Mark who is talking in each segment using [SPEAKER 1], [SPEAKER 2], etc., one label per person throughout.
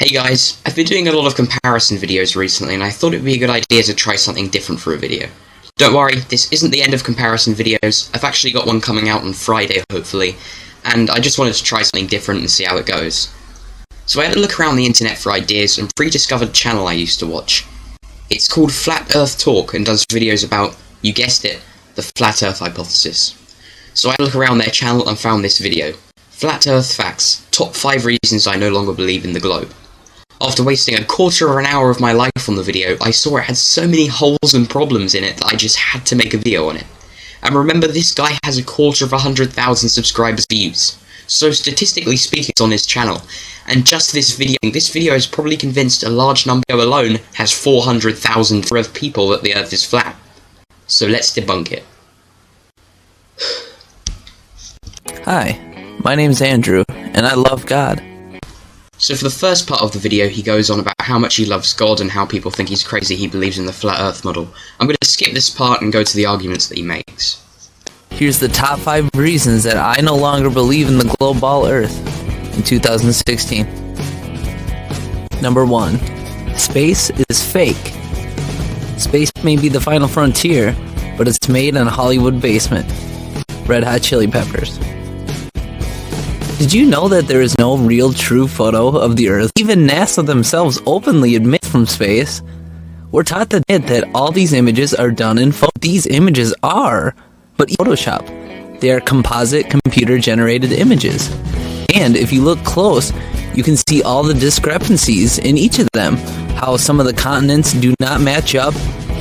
[SPEAKER 1] Hey guys, I've been doing a lot of comparison videos recently and I thought it would be a good idea to try something different for a video. Don't worry, this isn't the end of comparison videos. I've actually got one coming out on Friday, hopefully, and I just wanted to try something different and see how it goes. So I had a look around the internet for ideas and rediscovered a channel I used to watch. It's called Flat Earth Talk and does videos about, you guessed it, the Flat Earth Hypothesis. So I had a look around their channel and found this video. Flat Earth Facts, Top 5 Reasons I No Longer Believe in the Globe. After wasting a quarter of an hour of my life on the video, I saw it had so many holes and problems in it that I just had to make a video on it. And remember, this guy has 250,000 subscribers views. So statistically speaking, it's on his channel. And just this video has probably convinced a large number alone has 400,000 people that the Earth is flat. So let's debunk it.
[SPEAKER 2] Hi, my name's Andrew, and I love God.
[SPEAKER 1] So for the first part of the video, he goes on about how much he loves God and how people think he's crazy he believes in the flat earth model. I'm going to skip this part and go to the arguments that he makes.
[SPEAKER 2] Here's the top 5 reasons that I no longer believe in the globe ball Earth in 2016. Number 1. Space is fake. Space may be the final frontier, but it's made in a Hollywood basement. Red Hot Chili Peppers. Did you know that there is no real true photo of the Earth? Even NASA themselves openly admit from space. We're taught to admit that all these images are done in Photoshop. These images are, but Photoshop. They are composite computer-generated images. And if you look close, you can see all the discrepancies in each of them. How some of the continents do not match up.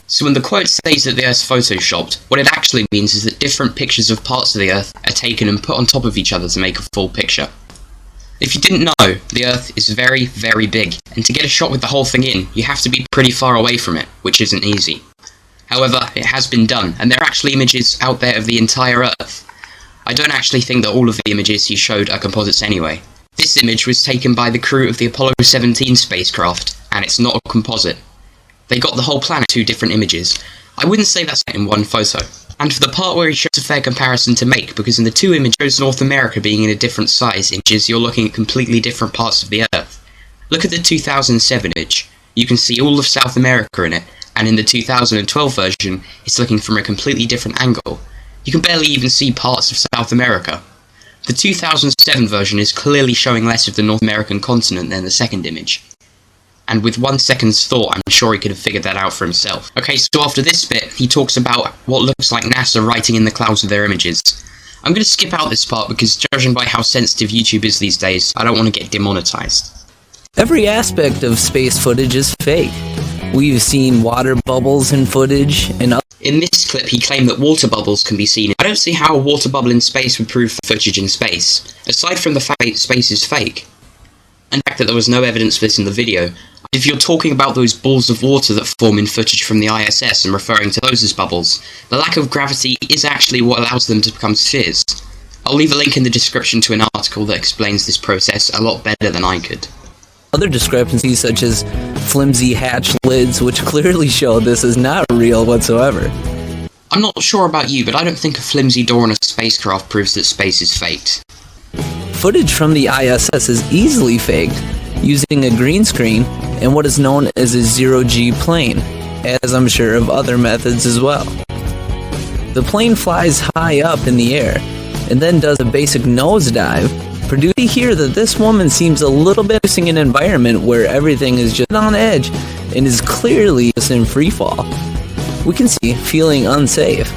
[SPEAKER 1] So when the quote says that the Earth's photoshopped, what it actually means is that different pictures of parts of the Earth are taken and put on top of each other to make a full picture. If you didn't know, the Earth is very, very big, and to get a shot with the whole thing in, you have to be pretty far away from it, which isn't easy. However, it has been done, and there are actually images out there of the entire Earth. I don't actually think that all of the images he showed are composites anyway. This image was taken by the crew of the Apollo 17 spacecraft, and it's not a composite. They got the whole planet 2 different images. I wouldn't say that's in one photo. And for the part where he shows a fair comparison to make, because in the 2 images, North America being in a different size inches, you're looking at completely different parts of the Earth. Look at the 2007 image. You can see all of South America in it, and in the 2012 version, it's looking from a completely different angle. You can barely even see parts of South America. The 2007 version is clearly showing less of the North American continent than the second image. And with 1 second's thought, I'm sure he could have figured that out for himself. Okay, so after this bit, he talks about what looks like NASA writing in the clouds with their images. I'm going to skip out this part because, judging by how sensitive YouTube is these days, I don't want to get demonetized.
[SPEAKER 2] Every aspect of space footage is fake. We've seen water bubbles in footage, and
[SPEAKER 1] in this clip, he claimed that water bubbles can be seen. I don't see how a water bubble in space would prove footage in space, aside from the fact that space is fake. And the fact that there was no evidence for this in the video. If you're talking about those balls of water that form in footage from the ISS and referring to those as bubbles, the lack of gravity is actually what allows them to become spheres. I'll leave a link in the description to an article that explains this process a lot better than I could.
[SPEAKER 2] Other discrepancies such as flimsy hatch lids, which clearly show this is not real whatsoever.
[SPEAKER 1] I'm not sure about you, but I don't think a flimsy door on a spacecraft proves that space is faked.
[SPEAKER 2] Footage from the ISS is easily faked using a green screen and what is known as a zero-G plane, as I'm sure of other methods as well. The plane flies high up in the air and then does a basic nosedive. We hear that this woman seems a little bit in an environment where everything is just on edge and is clearly just in free fall. We can see feeling unsafe,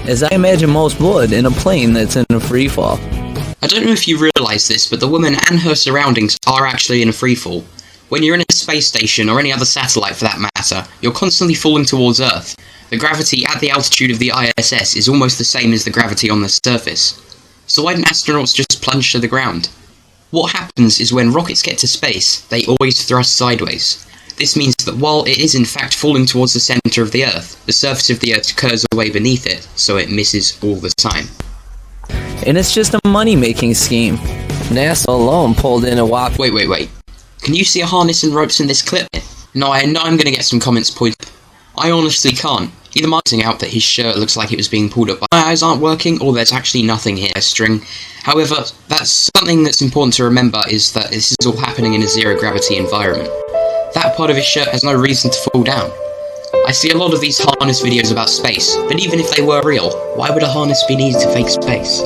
[SPEAKER 2] as I imagine most would in a plane that's in a free fall.
[SPEAKER 1] I don't know if you realise this, but the woman and her surroundings are actually in a freefall. When you're in a space station, or any other satellite for that matter, you're constantly falling towards Earth. The gravity at the altitude of the ISS is almost the same as the gravity on the surface. So why don't astronauts just plunge to the ground? What happens is when rockets get to space, they always thrust sideways. This means that while it is in fact falling towards the centre of the Earth, the surface of the Earth curves away beneath it, so it misses all the time.
[SPEAKER 2] And it's just a money-making scheme. NASA alone pulled in a whop.
[SPEAKER 1] Wait. Can you see a harness and ropes in this clip? No, I know I'm going to get some comments pointed. I honestly can't. Either marking out that his shirt looks like it was being pulled up, my eyes aren't working, or there's actually nothing here, string. However, that's something that's important to remember is that this is all happening in a zero-gravity environment. That part of his shirt has no reason to fall down. I see a lot of these harness videos about space, but even if they were real, why would a harness be needed to fake space?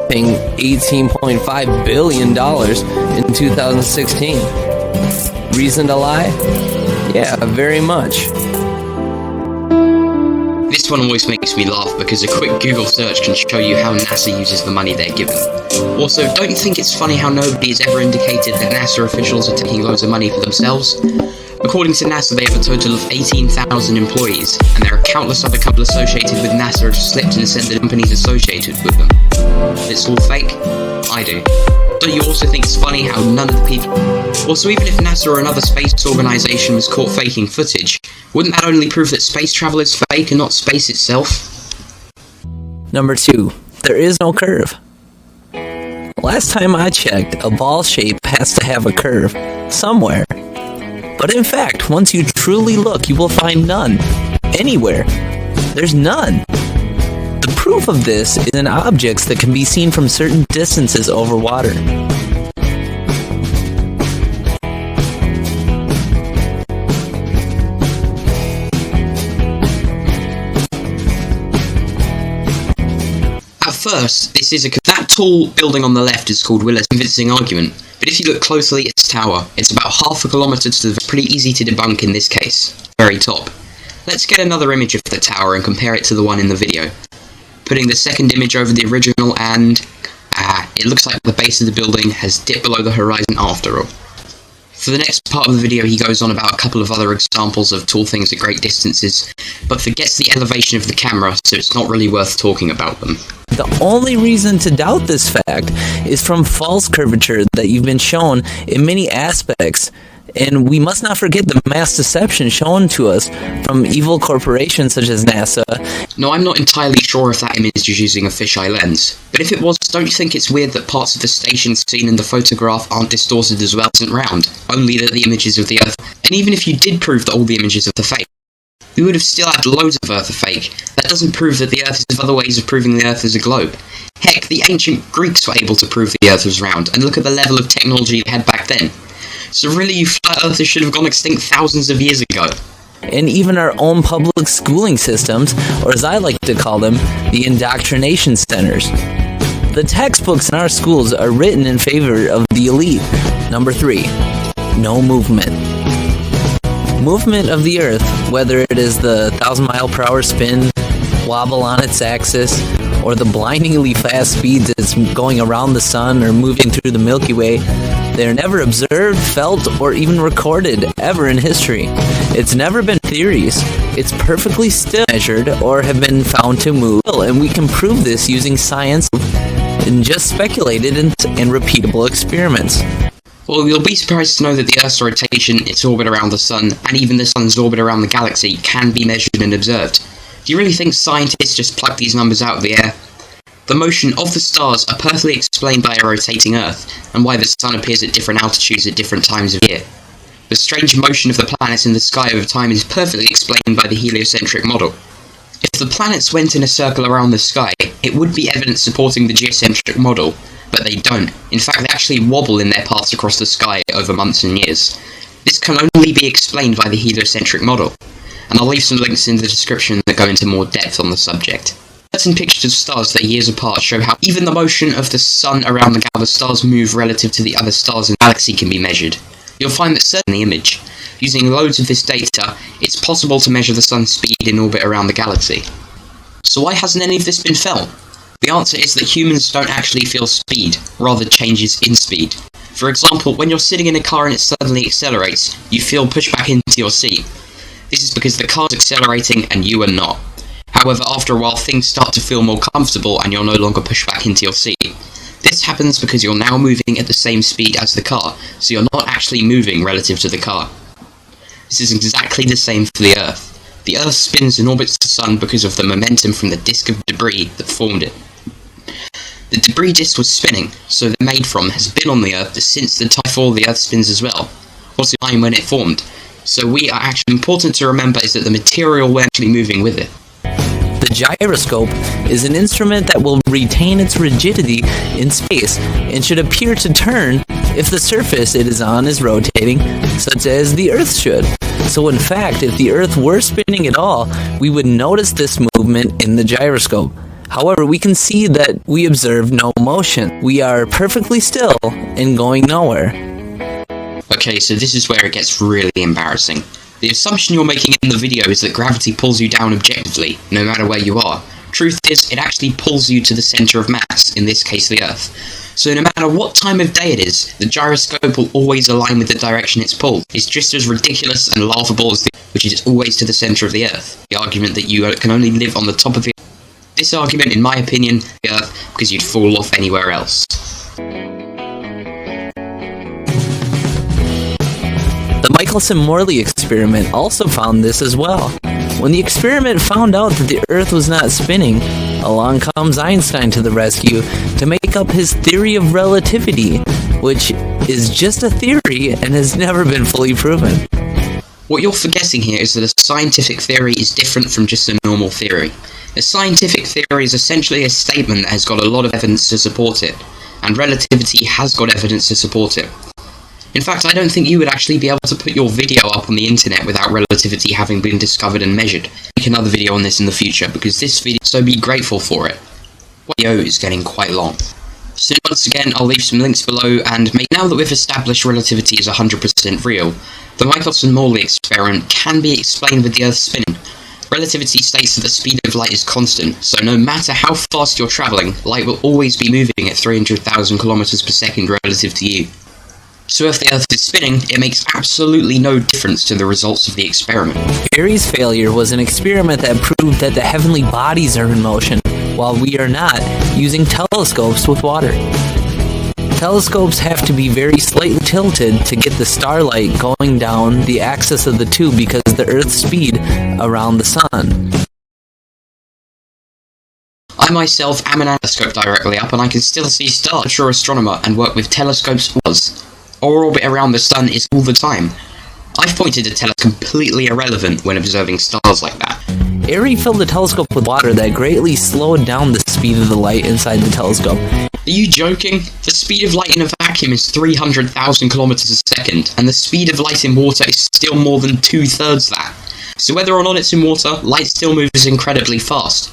[SPEAKER 2] Paying $18.5 billion in 2016. Reason to lie? Yeah, very much.
[SPEAKER 1] This one always makes me laugh because a quick Google search can show you how NASA uses the money they're given. Also, don't you think it's funny how nobody has ever indicated that NASA officials are taking loads of money for themselves? According to NASA, they have a total of 18,000 employees, and there are countless other companies associated with NASA who have slipped and said the companies associated with them. It's all fake? I do. Don't you also think it's funny how none of the people... Also, even if NASA or another space organisation was caught faking footage, wouldn't that only prove that space travel is fake and not space itself?
[SPEAKER 2] Number 2. There is no curve. Last time I checked, a ball shape has to have a curve somewhere. But in fact, once you truly look, you will find none. Anywhere. There's none. The proof of this is in objects that can be seen from certain distances over water.
[SPEAKER 1] At first, this is that tall building on the left is called Willis' convincing argument, but if you look closely at its tower, it's about half a kilometre to the pretty easy to debunk in this case, very top. Let's get another image of the tower and compare it to the one in the video. Putting the second image over the original and... it looks like the base of the building has dipped below the horizon after all. For the next part of the video, he goes on about a couple of other examples of tall things at great distances, but forgets the elevation of the camera, so it's not really worth talking about them.
[SPEAKER 2] The only reason to doubt this fact is from false curvature that you've been shown in many aspects, and we must not forget the mass deception shown to us from evil corporations such as NASA.
[SPEAKER 1] No, I'm not entirely sure if that image is using a fisheye lens, but if it was, don't you think it's weird that parts of the station seen in the photograph aren't distorted as well as round, only that the images of the Earth, and even if you did prove that all the images are the fake, we would have still had loads of Earth are fake. That doesn't prove that the Earth is other ways of proving the Earth is a globe. Heck, the ancient Greeks were able to prove the Earth was round, and look at the level of technology they had back then. So really, you flat earthers should have gone extinct thousands of years ago.
[SPEAKER 2] And even our own public schooling systems, or as I like to call them, the indoctrination centers. The textbooks in our schools are written in favor of the elite. Number 3. No movement. Movement of the Earth, whether it is the 1,000-mile-per-hour spin, wobble on its axis, or the blindingly fast speed that's going around the sun or moving through the Milky Way, they are never observed, felt, or even recorded ever in history. It's never been theories. It's perfectly still measured or have been found to move, and we can prove this using science and just speculated and repeatable experiments.
[SPEAKER 1] Well, you'll be surprised to know that the Earth's rotation, its orbit around the Sun, and even the Sun's orbit around the galaxy can be measured and observed. Do you really think scientists just pluck these numbers out of the air? The motion of the stars are perfectly explained by a rotating Earth, and why the Sun appears at different altitudes at different times of year. The strange motion of the planets in the sky over time is perfectly explained by the heliocentric model. If the planets went in a circle around the sky, it would be evidence supporting the geocentric model, but they don't. In fact, they actually wobble in their paths across the sky over months and years. This can only be explained by the heliocentric model, and I'll leave some links in the description that go into more depth on the subject. Certain pictures of stars that are years apart show how even the motion of the Sun around the galaxy, the stars move relative to the other stars in the galaxy can be measured. You'll find that certainly in the image. Using loads of this data, it's possible to measure the Sun's speed in orbit around the galaxy. So why hasn't any of this been felt? The answer is that humans don't actually feel speed, rather changes in speed. For example, when you're sitting in a car and it suddenly accelerates, you feel pushed back into your seat. This is because the car's accelerating and you are not. However, after a while things start to feel more comfortable and you're no longer pushed back into your seat. This happens because you're now moving at the same speed as the car, so you're not actually moving relative to the car. This is exactly the same for the Earth. The Earth spins and orbits the Sun because of the momentum from the disk of debris that formed it. The debris disk was spinning, so the made from has been on the Earth since the time before the Earth spins as well, or the time when it formed. So important to remember is that the material we're actually moving with it.
[SPEAKER 2] The gyroscope is an instrument that will retain its rigidity in space and should appear to turn if the surface it is on is rotating, such as the Earth should. So in fact, if the Earth were spinning at all, we would notice this movement in the gyroscope. However, we can see that we observe no motion. We are perfectly still and going nowhere.
[SPEAKER 1] Okay, so this is where it gets really embarrassing. The assumption you're making in the video is that gravity pulls you down objectively, no matter where you are. Truth is, it actually pulls you to the centre of mass, in this case the Earth. So no matter what time of day it is, the gyroscope will always align with the direction it's pulled. It's just as ridiculous and laughable as which is always to the centre of the Earth. The argument that you can only live on the top of the Earth. This argument, in my opinion, the Earth, because you'd fall off anywhere else.
[SPEAKER 2] The Michelson-Morley experiment also found this as well. When the experiment found out that the Earth was not spinning, along comes Einstein to the rescue to make up his theory of relativity, which is just a theory and has never been fully proven.
[SPEAKER 1] What you're forgetting here is that a scientific theory is different from just a normal theory. A scientific theory is essentially a statement that has got a lot of evidence to support it, and relativity has got evidence to support it. In fact, I don't think you would actually be able to put your video up on the internet without relativity having been discovered and measured. Make another video on this in the future, because this video, so be grateful for it. The video is getting quite long. So once again, I'll leave some links below, and now that we've established relativity is 100% real, the Michelson-Morley experiment can be explained with the Earth spinning. Relativity states that the speed of light is constant, so no matter how fast you're travelling, light will always be moving at 300,000 kilometers per second relative to you. So if the Earth is spinning, it makes absolutely no difference to the results of the experiment.
[SPEAKER 2] Airy's failure was an experiment that proved that the heavenly bodies are in motion, while we are not, using telescopes with water. Telescopes have to be very slightly tilted to get the starlight going down the axis of the tube because of the Earth's speed around the Sun.
[SPEAKER 1] I myself am an telescope directly up, and I can still see stars. I'm sure astronomer and work with telescopes was. Our orbit around the Sun is all the time. I've pointed a telescope completely irrelevant when observing stars like that.
[SPEAKER 2] Airy filled the telescope with water that greatly slowed down the speed of the light inside the telescope.
[SPEAKER 1] Are you joking? The speed of light in a vacuum is 300,000 kilometers a second, and the speed of light in water is still more than 2/3 that. So whether or not it's in water, light still moves incredibly fast.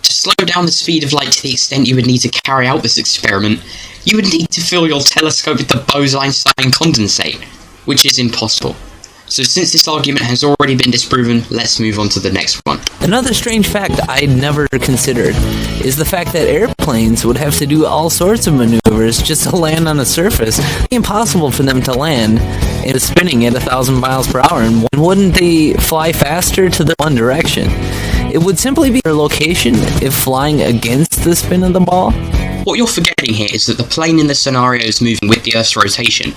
[SPEAKER 1] To slow down the speed of light to the extent you would need to carry out this experiment, you would need to fill your telescope with the Bose-Einstein condensate, which is impossible. So since this argument has already been disproven, let's move on to the next one.
[SPEAKER 2] Another strange fact I'd never considered is the fact that airplanes would have to do all sorts of maneuvers just to land on a surface. It's impossible for them to land and spinning at 1,000 miles per hour, and wouldn't they fly faster to the one direction? It would simply be their location if flying against the spin of the ball.
[SPEAKER 1] What you're forgetting here is that the plane in the scenario is moving with the Earth's rotation.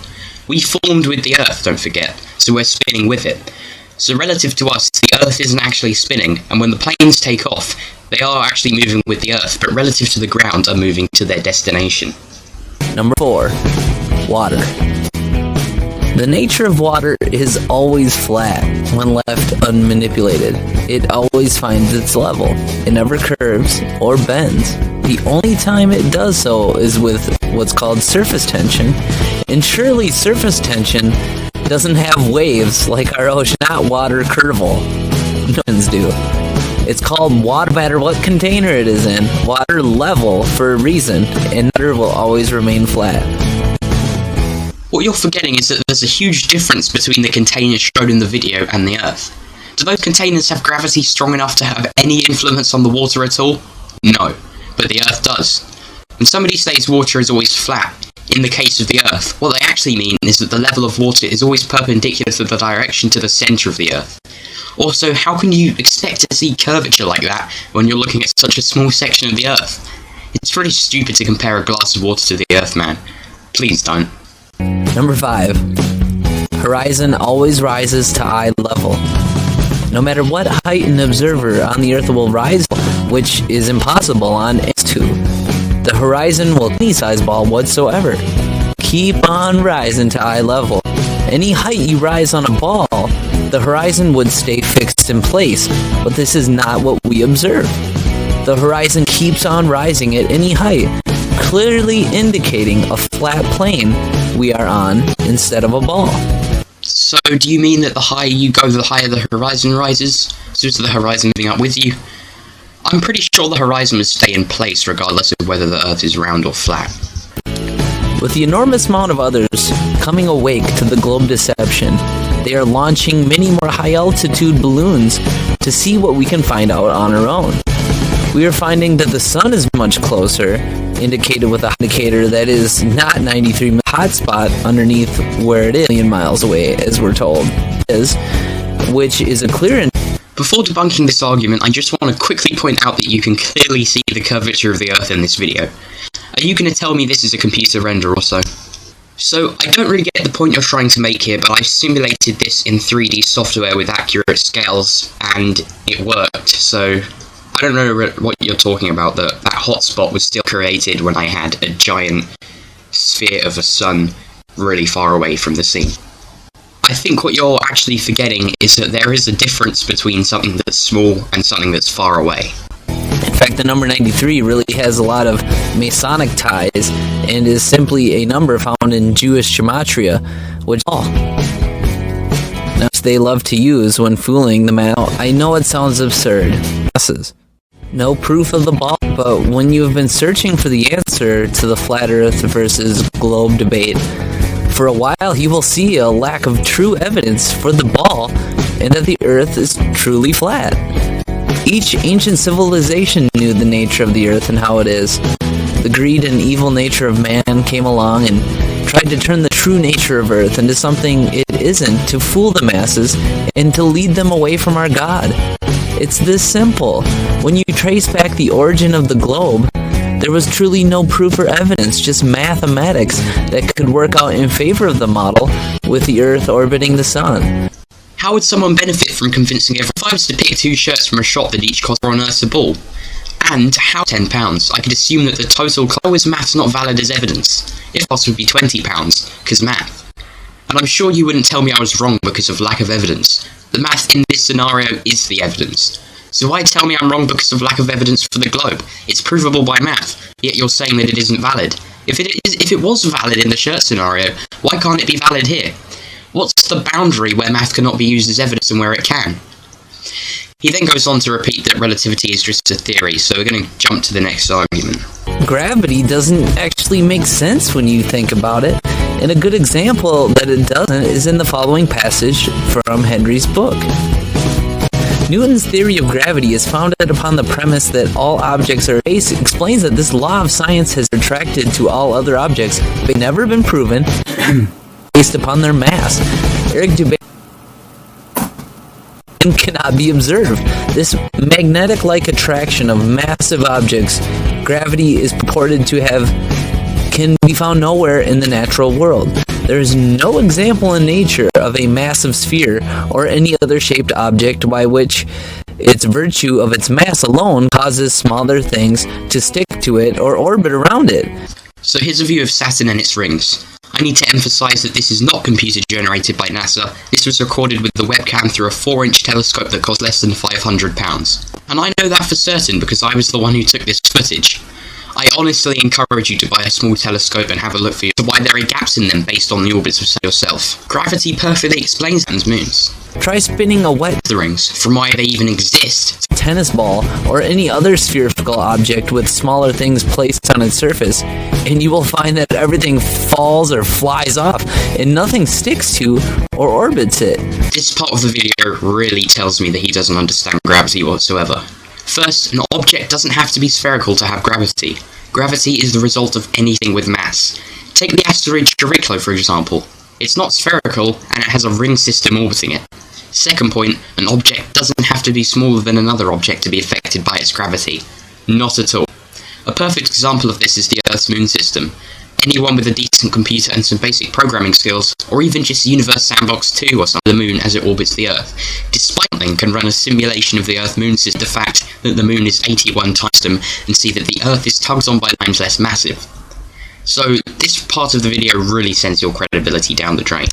[SPEAKER 1] We formed with the Earth, don't forget, so we're spinning with it. So relative to us, the Earth isn't actually spinning, and when the planes take off, they are actually moving with the Earth, but relative to the ground are moving to their destination.
[SPEAKER 2] Number 4. Water. The nature of water is always flat when left unmanipulated. It always finds its level. It never curves or bends. The only time it does so is with what's called surface tension, and surely surface tension doesn't have waves like our ocean, not water curval. No ones do. It's called water no matter what container it is in, water level for a reason, and water will always remain flat.
[SPEAKER 1] What you're forgetting is that there's a huge difference between the containers shown in the video and the Earth. Do those containers have gravity strong enough to have any influence on the water at all? No, but the Earth does. When somebody says water is always flat, in the case of the Earth, what they actually mean is that the level of water is always perpendicular to the direction to the centre of the Earth. Also, how can you expect to see curvature like that when you're looking at such a small section of the Earth? It's pretty stupid to compare a glass of water to the Earth, man. Please don't.
[SPEAKER 2] Number 5. Horizon always rises to eye level. No matter what height an observer on the Earth will rise, which is impossible on S2, the horizon will any size ball whatsoever. Keep on rising to eye level. Any height you rise on a ball, the horizon would stay fixed in place, but this is not what we observe. the horizon keeps on rising at any height, clearly indicating a flat plane we are on instead of a ball.
[SPEAKER 1] So do you mean that the higher you go, the higher the horizon rises? So is the horizon moving up with you? I'm pretty sure the horizon would stay in place regardless of whether the Earth is round or flat.
[SPEAKER 2] With the enormous amount of others coming awake to the globe deception, they are launching many more high-altitude balloons to see what we can find out on our own. We are finding that the sun is much closer, indicated with an indicator that is not 93 hotspot underneath where it is, a million miles away, as we're told, which is a clear.
[SPEAKER 1] Before debunking this argument, I just want to quickly point out that you can clearly see the curvature of the Earth in this video. Are you going to tell me this is a computer render also? So, I don't really get the point you're trying to make here, but I've simulated this in 3D software with accurate scales, and it worked, so I don't know what you're talking about. That hotspot was still created when I had a giant sphere of a sun really far away from the scene. I think what you're actually forgetting is that there is a difference between something that's small and something that's far away.
[SPEAKER 2] In fact, the number 93 really has a lot of Masonic ties and is simply a number found in Jewish gematria, which they love to use when fooling the man. I know it sounds absurd. No proof of the ball, but when you have been searching for the answer to the flat Earth versus globe debate for a while, you will see a lack of true evidence for the ball and that the Earth is truly flat. Each ancient civilization knew the nature of the Earth and how it is. The greed and evil nature of man came along and tried to turn the true nature of Earth into something it isn't, to fool the masses and to lead them away from our God. It's this simple. When you trace back the origin of the globe, there was truly no proof or evidence, just mathematics that could work out in favor of the model with the Earth orbiting the Sun.
[SPEAKER 1] How would someone benefit from convincing everyone? If I was to pick 2 shirts from a shop that each cost or unearth a ball, and how £10, I could assume that the total cost is maths not valid as evidence. If cost would be £20, because math. And I'm sure you wouldn't tell me I was wrong because of lack of evidence. The math in this scenario is the evidence. So why tell me I'm wrong because of lack of evidence for the globe? It's provable by math, yet you're saying that it isn't valid. If it was valid in the shirt scenario, why can't it be valid here? What's the boundary where math cannot be used as evidence and where it can? He then goes on to repeat that relativity is just a theory, so we're going to jump to the next argument.
[SPEAKER 2] Gravity doesn't actually make sense when you think about it, and a good example that it doesn't is in the following passage from Henry's book. Newton's theory of gravity is founded upon the premise that all objects are space. It explains that this law of science has attracted to all other objects, but never been proven based upon their mass. Eric Dubé cannot be observed. This magnetic-like attraction of massive objects, gravity is purported to have, can be found nowhere in the natural world. There is no example in nature of a massive sphere or any other shaped object by which its virtue of its mass alone causes smaller things to stick to it or orbit around it.
[SPEAKER 1] So here's a view of Saturn and its rings. I need to emphasize that this is not computer generated by NASA. This was recorded with the webcam through a 4-inch telescope that cost less than £500. And I know that for certain because I was the one who took this footage. I honestly encourage you to buy a small telescope and have a look for why there are gaps in them based on the orbits of yourself. Gravity perfectly explains Saturn's moons.
[SPEAKER 2] Try spinning a wet
[SPEAKER 1] rings, from why they even exist.
[SPEAKER 2] Tennis ball or any other spherical object with smaller things placed on its surface, and you will find that everything falls or flies off and nothing sticks to or orbits it.
[SPEAKER 1] This part of the video really tells me that he doesn't understand gravity whatsoever. First, an object doesn't have to be spherical to have gravity. Gravity is the result of anything with mass. Take the asteroid Chariklo, for example. It's not spherical, and it has a ring system orbiting it. Second point, an object doesn't have to be smaller than another object to be affected by its gravity. Not at all. A perfect example of this is the Earth's moon system. Anyone with a decent computer and some basic programming skills, or even just Universe Sandbox 2 or something, the moon as it orbits the Earth, despite them, can run a simulation of the Earth-Moon system, the fact that the moon is 81 times them, and see that the Earth is tugged on by times less massive. So this part of the video really sends your credibility down the drain.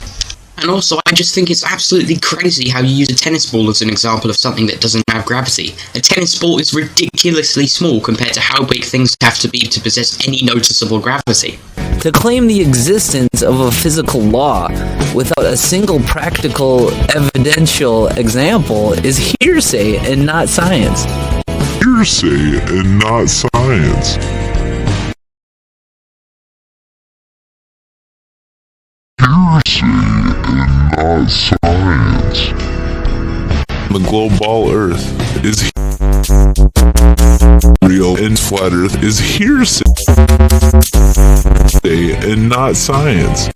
[SPEAKER 1] And also, I just think it's absolutely crazy how you use a tennis ball as an example of something that doesn't have gravity. A tennis ball is ridiculously small compared to how big things have to be to possess any noticeable gravity.
[SPEAKER 2] To claim the existence of a physical law without a single practical evidential example is hearsay and not science.
[SPEAKER 3] Hearsay and not science. Hearsay and not science. The global Earth is real and flat Earth is hearsay and not science.